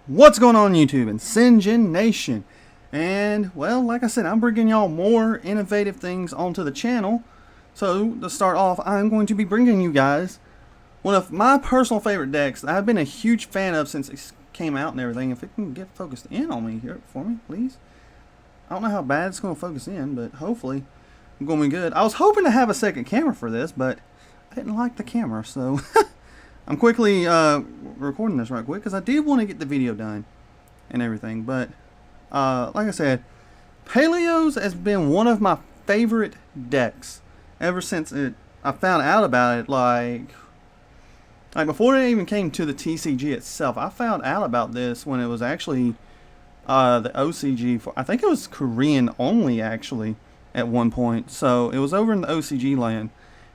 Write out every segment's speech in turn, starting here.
What's going on YouTube and Sinjin Nation? And well, like I said, I'm bringing y'all more innovative things onto the channel. So to start off, I'm going to be bringing you guys one of my personal favorite decks that I've been a huge fan of since it came out and everything. If it can get focused in on me here for me, please. I don't know how bad it's going to focus in, but hopefully it's going to be good. I was hoping to have a second camera for this, but I didn't like the camera, so I'm quickly recording this right quick because I did want to get the video done and everything. But like I said, Paleos has been one of my favorite decks ever since I found out about it. Like before it even came to the TCG itself, I found out about this when it was actually the OCG for, I think it was Korean only actually at one point. So it was over in the OCG land.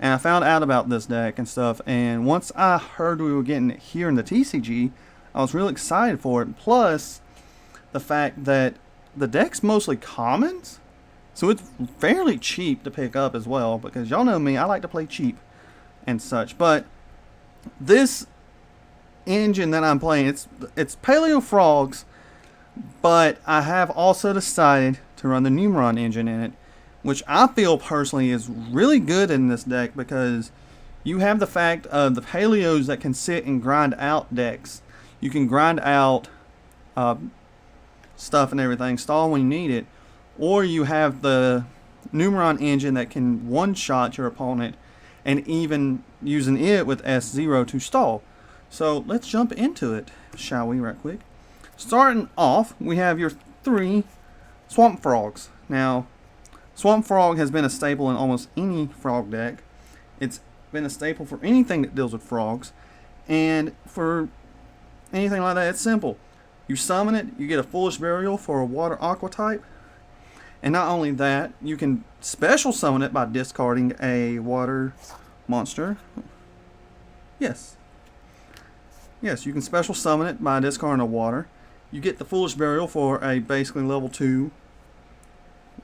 And I found out about this deck and stuff, and once I heard we were getting it here in the TCG, I was really excited for it. Plus, the fact that the deck's mostly commons, so it's fairly cheap to pick up as well, because y'all know me, I like to play cheap and such. But this engine that I'm playing, it's PaleoFrogs, but I have also decided to run the Numeron engine in it, which I feel personally is really good in this deck because you have the fact of the Paleos that can sit and grind out decks. You can grind out stuff and everything, stall when you need it, or you have the Numeron engine that can one-shot your opponent and even using it with S0 to stall. So let's jump into it, shall we, right quick. Starting off, we have your 3 Swamp Frogs. Now, Swamp Frog has been a staple in almost any frog deck. It's been a staple for anything that deals with frogs. And for anything like that, it's simple. You summon it, you get a Foolish Burial for a water aqua type. And not only that, you can special summon it by discarding a water monster. Yes, you can special summon it by discarding a water. You get the Foolish Burial for a basically level 2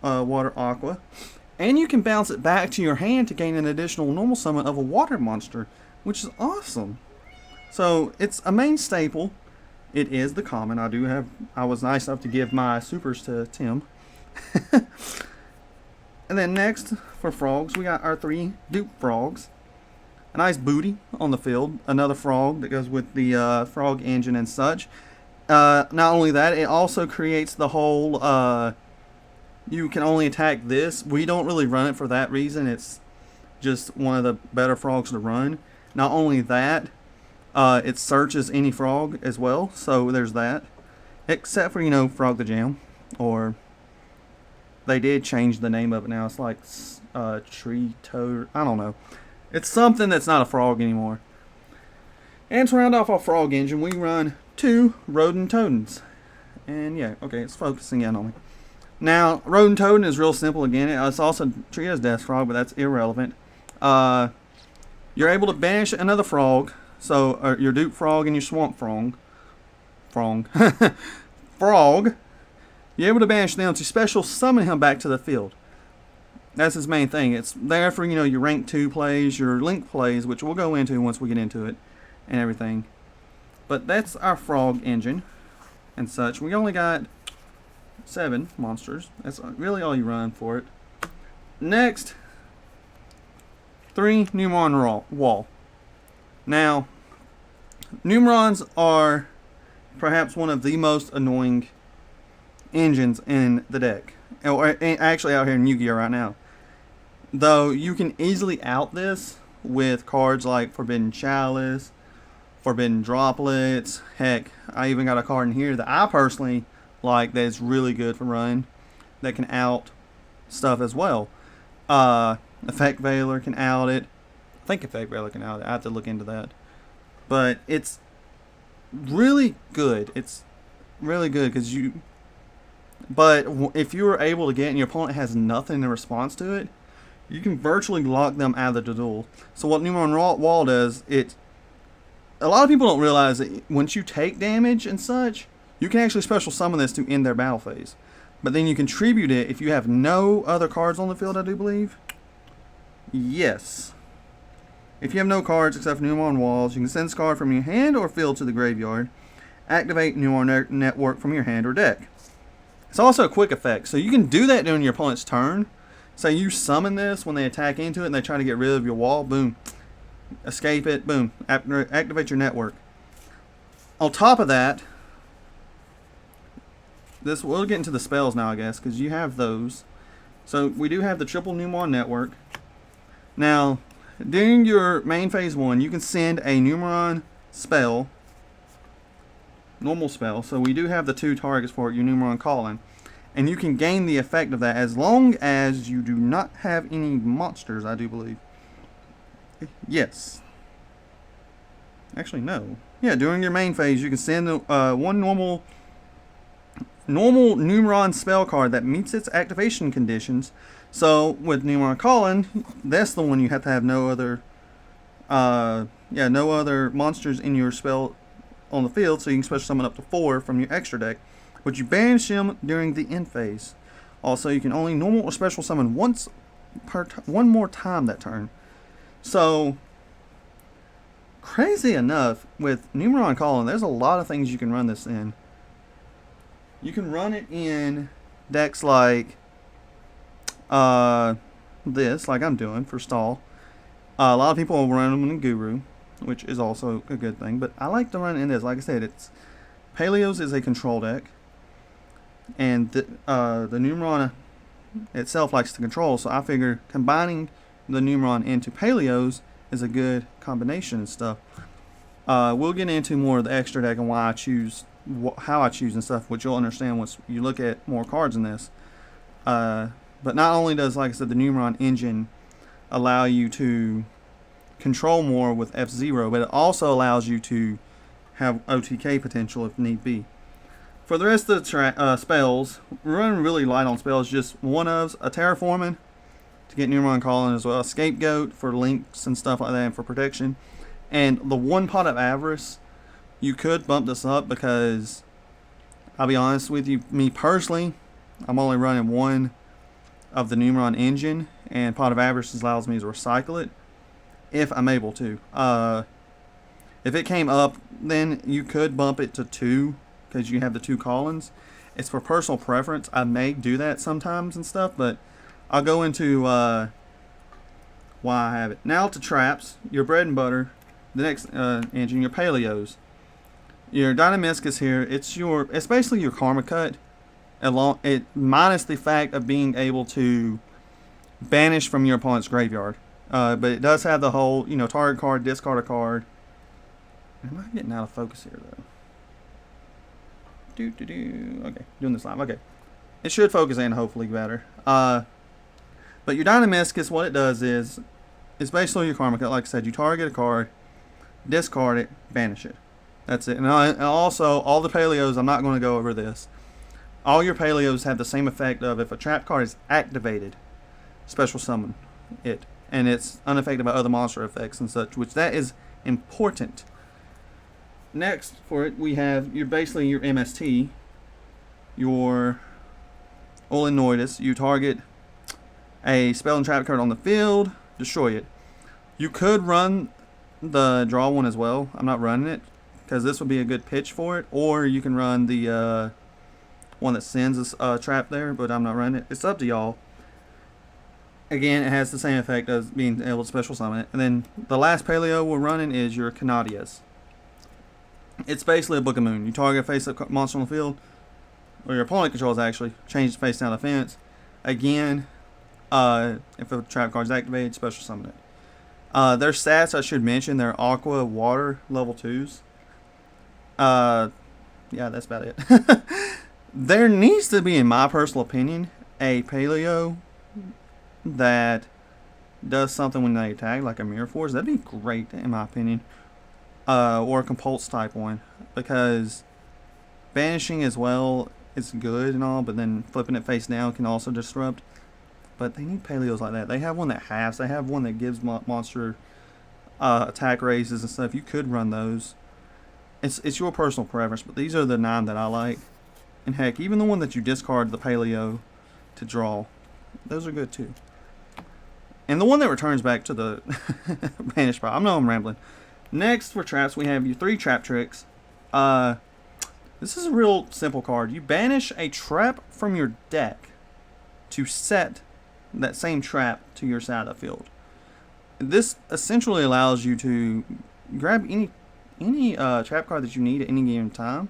water aqua, and you can bounce it back to your hand to gain an additional normal summon of a water monster, which is awesome. So it's a main staple. It is the common. I was nice enough to give my supers to Tim. And then next for frogs, we got our 3 dupe frogs. A nice booty on the field, another frog that goes with the frog engine and such. Not only that, it also creates the whole you can only attack this. We don't really run it for that reason. It's just one of the better frogs to run. Not only that, it searches any frog as well. So there's that. Except for, Frog the Jam. Or they did change the name of it now. It's like Tree Toad. I don't know. It's something that's not a frog anymore. And to round off our frog engine, we run 2 Rodent Totems. And yeah, okay, it's focusing in on me. Now, Rodent Totem is real simple again. It's also treated as Death Frog, but that's irrelevant. You're able to banish another frog. So, your Dupe Frog and your Swamp Frog. Frog. You're able to banish them to special summon him back to the field. That's his main thing. It's there for, your rank 2 plays, your link plays, which we'll go into once we get into it and everything. But that's our frog engine and such. We only got 7 monsters. That's really all you run for it. Next, 3 Numeron wall. Now, Numerons are perhaps one of the most annoying engines in the deck. Or actually out here in Yu-Gi-Oh! Right now. Though you can easily out this with cards like Forbidden Chalice, Forbidden Droplets. Heck, I even got a card in here that I personally like that is really good for run, that can out stuff as well. Effect Veiler can out it. I think Effect Veiler can out it. I have to look into that. But it's really good. It's really good because but if you were able to get it and your opponent has nothing in response to it, you can virtually lock them out of the duel. So what Numeron Wall does, a lot of people don't realize that once you take damage and such, you can actually special summon this to end their battle phase. But then you can tribute it if you have no other cards on the field, I do believe. Yes. If you have no cards except for Numeron Walls, you can send this card from your hand or field to the graveyard. activate Numeron network from your hand or deck. It's also a quick effect, so you can do that during your opponent's turn. Say you summon this when they attack into it and they try to get rid of your wall, boom. Escape it, boom. Activate your network. On top of that, we'll get into the spells now, I guess, because you have those. So we do have the triple Numeron network. Now, during your main phase 1, you can send a Numeron spell, normal spell. So we do have the 2 targets for it, your Numeron calling. And you can gain the effect of that as long as you do not have any monsters, I do believe. Yes. Actually, no. Yeah, during your main phase, you can send one normal Numeron spell card that meets its activation conditions. So with Numeron calling, that's the one you have to have no other monsters in your spell on the field, so you can special summon up to 4 from your extra deck, but you banish them during the end phase. Also, you can only normal or special summon one more time that turn. So crazy enough, with Numeron calling, there's a lot of things you can run this in. You can run it in decks like this, like I'm doing for stall. A lot of people will run them in Guru, which is also a good thing. But I like to run it in this. Like I said, Paleos is a control deck, and the Numeron itself likes to control. So I figure combining the Numeron into Paleos is a good combination and stuff. We'll get into more of the extra deck and why I choose, how I choose and stuff, which you'll understand once you look at more cards in this. But not only does, like I said, the Numeron engine allow you to control more with F0, but it also allows you to have OTK potential if need be. For the rest of the spells, we're running really light on spells, just one-ofs, a Terraforming to get Numeron calling as well, a Scapegoat for links and stuff like that and for protection, and the 1 Pot of Avarice. You could bump this up because, I'll be honest with you, me personally, I'm only running 1 of the Numeron engine, and Pot of Avarice allows me to recycle it if I'm able to. If it came up, then you could bump it to 2 because you have the 2 call-ins. It's for personal preference. I may do that sometimes and stuff, but I'll go into why I have it. Now to traps, your bread and butter, the next engine, your Paleos. Your Dynamiscus here, it's basically your Karma Cut, minus the fact of being able to banish from your opponent's graveyard. But it does have the whole, target card, discard a card. Am I getting out of focus here, though? Okay, doing this live. Okay. It should focus in, hopefully, better. But your Dynamiscus, what it does is, it's basically your Karma Cut. Like I said, you target a card, discard it, banish it. That's it. And also, all the Paleos, I'm not going to go over this. All your Paleos have the same effect of, if a trap card is activated, special summon it. And it's unaffected by other monster effects and such, which that is important. Next for it, we have basically your MST, your Olenoidus. You target a spell and trap card on the field, destroy it. You could run the draw one as well. I'm not running it because this would be a good pitch for it. Or you can run the one that sends a trap there, but I'm not running it. It's up to y'all. Again, it has the same effect as being able to special summon it. And then the last Paleo we're running is your Canadias. It's basically a Book of Moon. You target a face-up monster on the field, or your opponent controls actually, change the face-down defense. Again, if a trap card is activated, special summon it. Their stats, I should mention, they're Aqua, Water, level 2s. Yeah, that's about it. There needs to be, in my personal opinion, a Paleo that does something when they attack, like a Mirror Force. That'd be great, in my opinion. Or a Compulse type one, because banishing as well is good and all, but then flipping it face down can also disrupt. But they need Paleos like that. They have one that halves. They have one that gives monster attack raises and stuff. You could run those. It's your personal preference, but these are the 9 that I like. And heck, even the one that you discard the Paleo to draw, those are good too. And the one that returns back to the banish pile. I know I'm rambling. Next for traps, we have your 3 trap tricks. This is a real simple card. You banish a trap from your deck to set that same trap to your side of the field. This essentially allows you to grab any trap card that you need at any given time.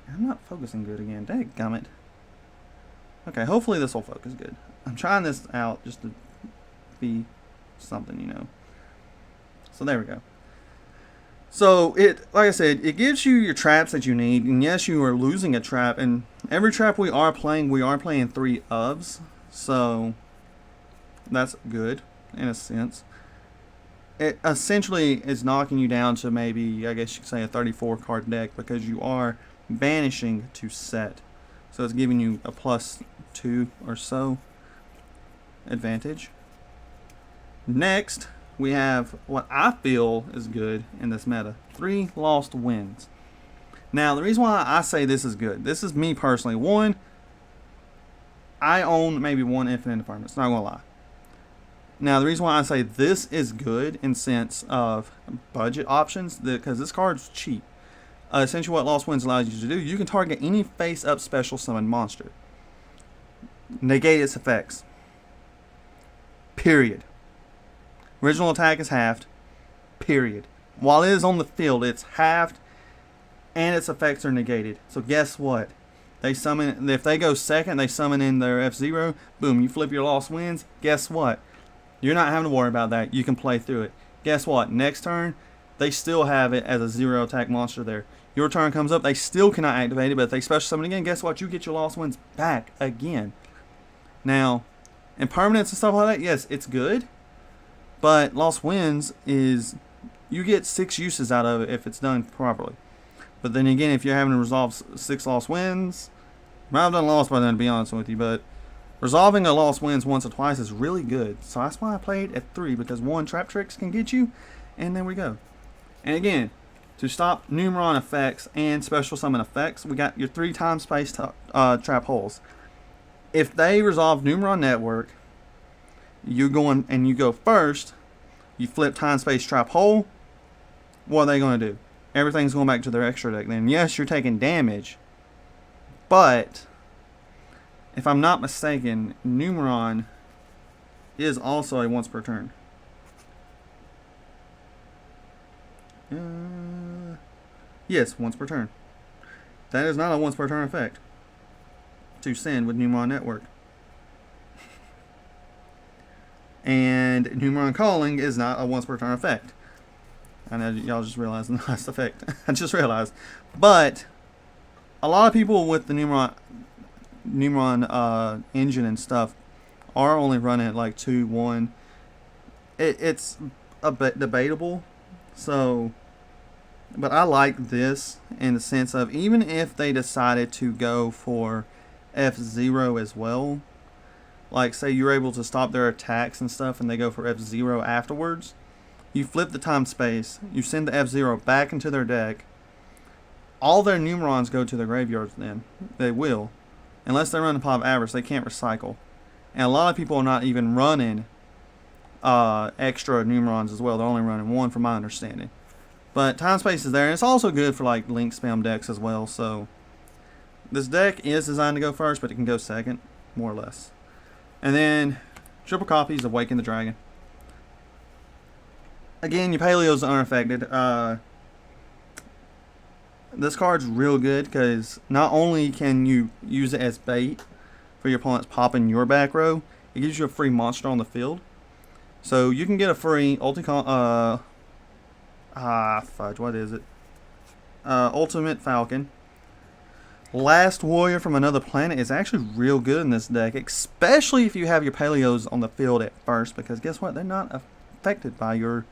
I'm not focusing good again. Dadgummit. Okay, hopefully this will focus good. I'm trying this out just to be something, you know. So there we go. So like I said, it gives you your traps that you need. And yes, you are losing a trap. And every trap we are playing 3 ofs. So that's good in a sense. It essentially is knocking you down to maybe, I guess you could say, a 34 card deck because you are banishing to set. So it's giving you a +2 or so advantage. Next, we have what I feel is good in this meta. 3 lost wins. Now, the reason why I say this is good, this is me personally. One, I own maybe 1 infinite department. It's not going to lie. Now, the reason why I say this is good in sense of budget options, because this card's cheap. Essentially what Lost Winds allows you to do, you can target any face-up special summon monster. Negate its effects. Period. Original attack is halved. Period. While it is on the field, it's halved and its effects are negated. So guess what? They summon, if they go second, they summon in their F-Zero. Boom, you flip your Lost Winds. Guess what? You're not having to worry about that. You can play through it. Guess what? Next turn, they still have it as a 0 attack monster there. Your turn comes up, they still cannot activate it, but if they special summon again, guess what? You get your Lost Winds back again. Now, in permanents and stuff like that, yes, it's good. But Lost Winds is, you get 6 uses out of it if it's done properly. But then again, if you're having to resolve 6 Lost Winds, I might have done lost by then, to be honest with you, but resolving a Lost Winds once or twice is really good. So that's why I played at 3, because 1, trap tricks can get you, and there we go. And again, to stop Numeron effects and special summon effects, we got your 3 time space trap holes. If they resolve Numeron Network, you go first, you flip time space trap hole, what are they going to do? Everything's going back to their extra deck. Then yes, you're taking damage, but if I'm not mistaken, Numeron is also a once per turn. Yes, once per turn. That is not a once per turn effect to send with Numeron Network. And Numeron Calling is not a once per turn effect. I know y'all just realized the last effect. I just realized. But a lot of people with the Numeron engine and stuff are only running at like 2, 1. It's a bit debatable. So, but I like this in the sense of, even if they decided to go for F-Zero as well, like say you're able to stop their attacks and stuff and they go for F-Zero afterwards, you flip the time space, you send the F-Zero back into their deck, all their Numerons go to their graveyards then. They will. Unless they run a Pop Average, they can't recycle. And a lot of people are not even running extra Numerons as well. They're only running 1 from my understanding. But time space is there, and it's also good for like link spam decks as well. So this deck is designed to go first, but it can go second, more or less. And then triple copies of Waking the Dragon. Again, your Paleos are unaffected. This card's real good because not only can you use it as bait for your opponents popping your back row, it gives you a free monster on the field. So you can get a free fudge, what is it? Ultimate Falcon. Last Warrior from Another Planet is actually real good in this deck, especially if you have your Paleos on the field at first, because guess what? They're not affected by your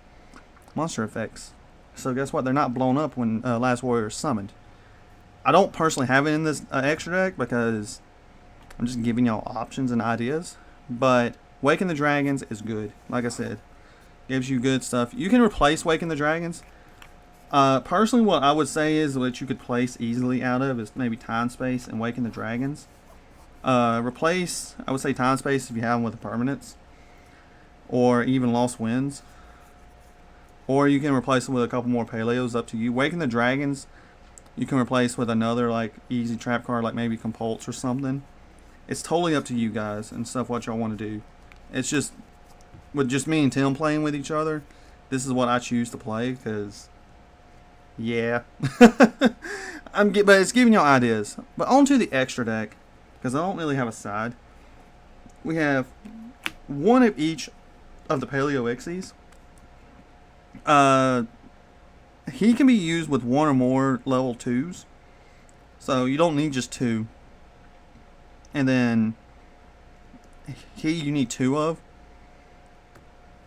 monster effects. So guess what? They're not blown up when Last Warrior is summoned. I don't personally have it in this extra deck because I'm just giving y'all options and ideas. But Waking the Dragons is good. Like I said, gives you good stuff. You can replace Waking the Dragons. Personally, what I would say is what you could place easily out of is maybe Time Space and Waking the Dragons. Replace, I would say Time Space if you have them with the permanents. Or even Lost Winds. Or you can replace them with a couple more Paleos, up to you. Waking the Dragons you can replace with another like easy trap card, like maybe Compulse or something. It's totally up to you guys and stuff what y'all want to do. It's just with just me and Tim playing with each other, this is what I choose to play because, yeah. But it's giving y'all ideas. But on to the extra deck, because I don't really have a side. We have one of each of the Paleozoics. He can be used with one or more level 2s. So you don't need just 2. And then you need 2 of.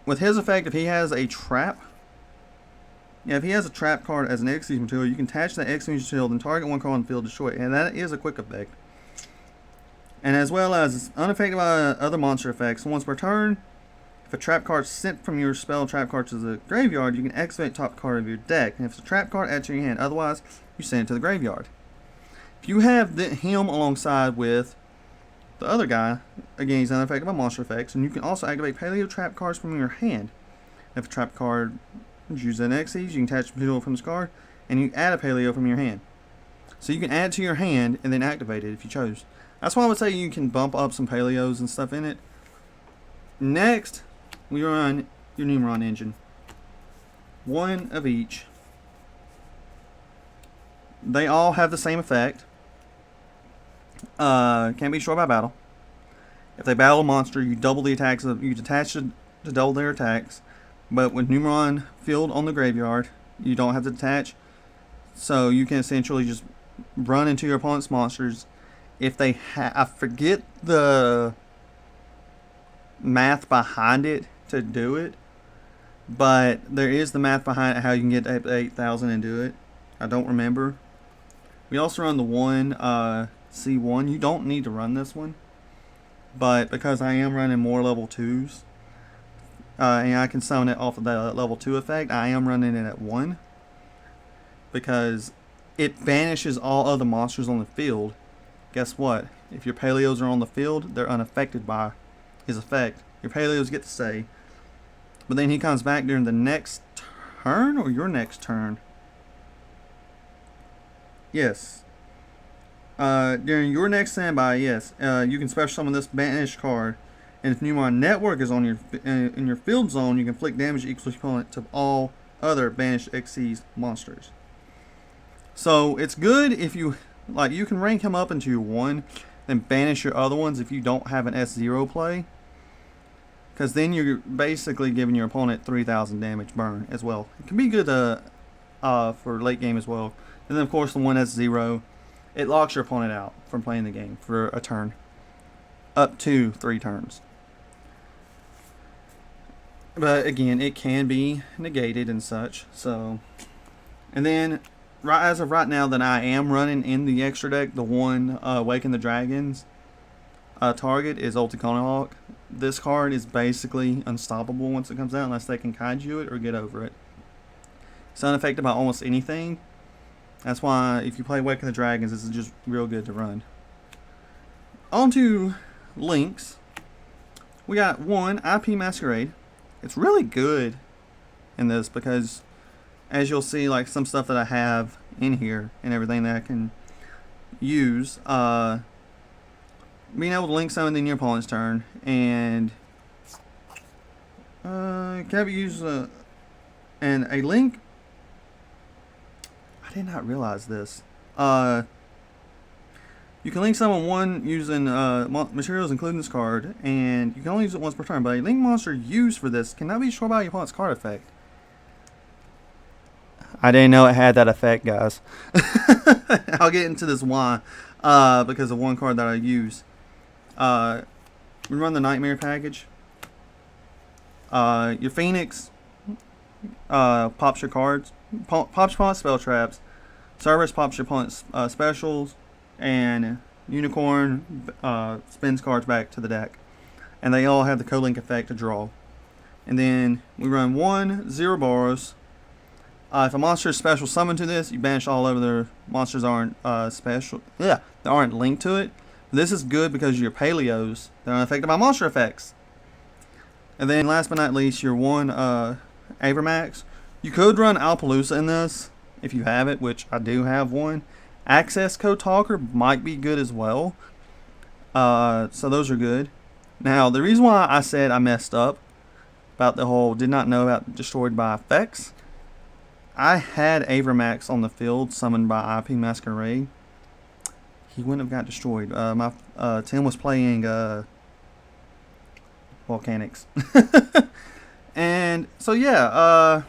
With his effect, if he has a trap, if he has a trap card as an execution material, you can attach that execution material, then target one card on the field, destroy it. And that is a quick effect. And as well as unaffected by other monster effects. Once per turn, if a trap card is sent from your spell trap card to the graveyard, you can activate top card of your deck. And if it's a trap card, add to your hand. Otherwise, you send it to the graveyard. If you have him alongside with the other guy, again, he's unaffected by monster effects, and you can also activate Paleo trap cards from your hand. If a trap card is used as an Xyz, you can attach a material from this card, and you add a Paleo from your hand. So you can add it to your hand and then activate it if you chose. That's why I would say you can bump up some Paleos and stuff in it. Next, we run your Numeron engine. One of each. They all have the same effect. Can't be destroyed by battle. If they battle a monster, you double the attacks. You detach to double their attacks. But with Numeron field on the graveyard, you don't have to detach. So you can essentially just run into your opponent's monsters. If they I forget the math behind it to do it, but there is the math behind it how you can get to 8,000 and do it. I don't remember. We also run the one C1. You don't need to run this one, but because I am running more level 2s, and I can summon it off of the level 2 effect, I am running it at 1 because it banishes all other monsters on the field. Guess what? If your Paleos are on the field, they're unaffected by his effect. Your Paleos get to stay, but then he comes back during the next turn or your next turn. Yes. During your next standby, yes, you can special summon this banished card, and if Numeron Network is on your in your field zone, you can inflict damage equal to opponent to all other banished Xyz monsters. So it's good if you like. You can rank him up into your 1, then banish your other ones if you don't have an S0 play, because then you're basically giving your opponent 3,000 damage burn as well. It can be good for late game as well. And then of course the one S0. It locks your opponent out from playing the game for a turn. Up to 3 turns. But again, it can be negated and such. So, and then, as of right now that I am running in the extra deck, the one Awaken the Dragons target is Ulticonahawk. This card is basically unstoppable once it comes out unless they can kaiju it or get over it. It's unaffected by almost anything. That's why if you play Awaken the Dragons, this is just real good to run. On to links. We got one, IP Masquerade. It's really good in this because, as you'll see, like some stuff that I have in here and everything that I can use, being able to link something in your opponent's turn, and can be used, and a link. I did not realize this. You can link someone one using materials including this card, and you can only use it once per turn. But a link monster used for this cannot be destroyed by your opponent's card effect. I didn't know it had that effect, guys. I'll get into this why, because of one card that I use. We run the Nightmare package. Your Phoenix pops your cards. Pops your opponent's spell traps. Cerberus pops your opponent's specials, and Unicorn spins cards back to the deck, and they all have the co-link effect to draw. And then we run 1 0 Boros. If a monster is special summoned to this, you banish all of their monsters aren't special. Yeah, they aren't linked to it. This is good because your Paleos, they're unaffected by monster effects. And then last but not least, your 1 Avermax. You could run Alpaloosa in this, if you have it, which I do have one. Access Code Talker might be good as well. So those are good. Now, the reason why I said I messed up about the whole did not know about destroyed by effects, I had Avermax on the field summoned by IP Masquerade. He wouldn't have got destroyed. Tim was playing Volcanics. And so yeah,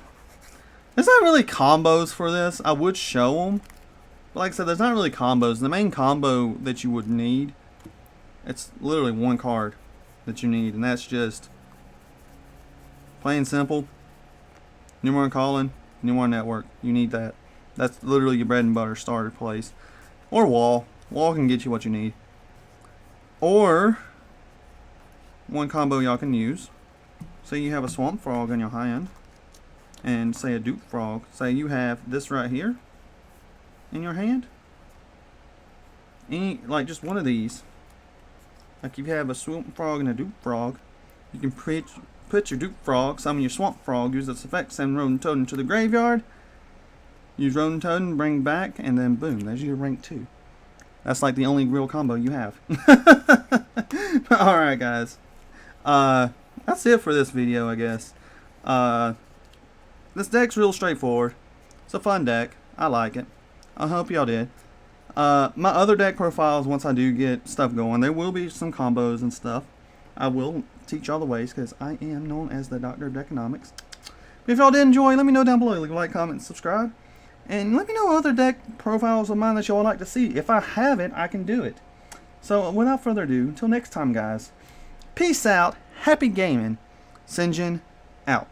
there's not really combos for this. I would show them, but like I said, there's not really combos. The main combo that you would need, it's literally one card that you need, and that's just plain simple. Numeron Calling, Numeron Network. You need that. That's literally your bread and butter starter place. Or Wall. Wall can get you what you need. Or one combo y'all can use. Say you have a Swamp Frog in your hand, and say a Dupe Frog. Say you have this right here in your hand. Like just one of these. Like if you have a Swamp Frog and a Dupe Frog, you can put your Dupe Frog, summon your Swamp Frog, use its effect, send Rodent Totem to the graveyard. Use Rodent Totem, bring back, and then boom, there's your rank 2. That's like the only real combo you have. Alright guys. That's it for this video, I guess. This deck's real straightforward. It's a fun deck. I like it. I hope y'all did. My other deck profiles, once I do get stuff going, there will be some combos and stuff. I will teach y'all the ways, because I am known as the Doctor of Deckonomics. If y'all did enjoy, let me know down below. Leave a like, comment, and subscribe. And let me know other deck profiles of mine that y'all would like to see. If I have it, I can do it. So, without further ado, until next time, guys. Peace out. Happy gaming. Sinjin out.